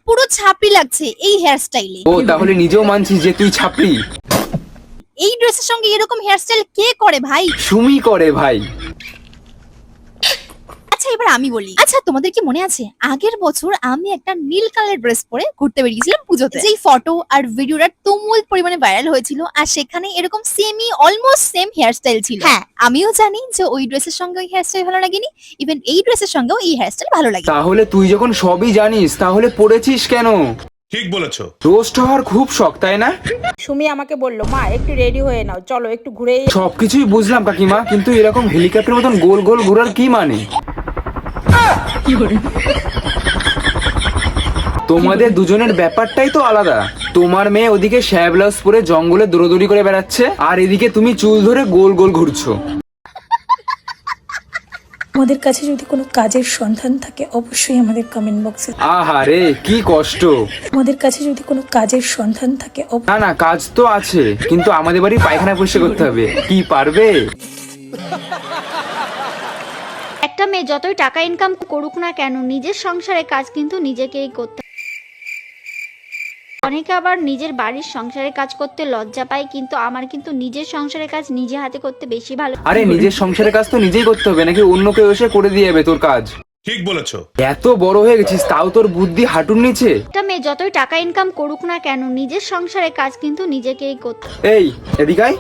পুরো ছাপড়ি লাগছে এই হেয়ার স্টাইলে। ও তাহলে নিজেও মানছিস যে তুই ছাপড়ি? এই ড্রেসের সঙ্গে এরকম হেয়ার স্টাইল কে করে ভাই? সুমি করে ভাই। আচ্ছা এবার আমি বলি, আচ্ছা তোমাদের কি মনে আছে আগের বছর আমি একটা নীল কালার ড্রেস পরে ঘুরতে বেরিয়েছিলাম পুজোতে, যেই ফটো আর ভিডিওটা তুমুল পরিমাণে ভাইরাল হয়েছিল, আর সেখানে এরকম সেমই অলমোস্ট সেম হেয়ার স্টাইল ছিল। হ্যাঁ আমিও জানি যে ওই ড্রেসের সঙ্গে ওই হেয়ার স্টাইল ভালো লাগেনি, ইভেন এই ড্রেসের সঙ্গেও এই হেয়ার স্টাইল ভালো লাগে। তাহলে তুই যখন সবই জানিস তাহলে পড়েছিস কেন? ঠিক বলেছো। রোস্ট হওয়ার খুব শখ তাই না? সুমি আমাকে বলল, মা একটু রেডি হয়ে নাও, চলো একটু ঘুরে। সবকিছুই বুঝলাম কাকিমা, কিন্তু এরকম হেলিকপ্টারের মতন গোল গোল ঘোরার কি মানে? তোমাদের দুজনের ব্যাপারটাই তো আলাদা। তোমার মেয়ে ওদিকে শ্যায়া ব্লাউজ পরে জঙ্গলে দৌড়দৌড়ি করে বেড়াচ্ছে, আর এদিকে তুমি চুল ধরে গোল গোল ঘুরছো। আমাদের কাছে যদি কোনো কাজের সন্ধান থাকে অবশ্যই আমাদের কমেন্ট বক্সে। আহারে কি কষ্ট। আমাদের কাছে যদি কোনো কাজের সন্ধান থাকে না না, কাজ তো আছে, কিন্তু আমাদের বাড়ি পায়খানা পরিষ্কার করতে হবে। কি পারবে? একটা মেয়ে যতই টাকা ইনকাম করুক না কেন, নিজের সংসারে কাজ কিন্তু নিজেকেই করতে। অনেকে আবার নিজের বাড়ির সংসারে কাজ করতে লজ্জা পায়, কিন্তু আমার কিন্তু নিজের সংসারের কাজ নিজে হাতে করতে বেশি ভালো। আরে নিজের সংসারের কাজ তো নিজেই করতে হবে, নাকি অন্য কেউ এসে করে দিয়ে যাবে তোর কাজ? ঠিক বলেছো। এত বড় হয়ে গেছিস তাও তোর বুদ্ধি হাঁটুর নিচে। একটা মেয়ে যতই টাকা ইনকাম করুক না কেন, নিজের সংসারে কাজ কিন্তু নিজেকেই করতে। এই এদিকে আয়।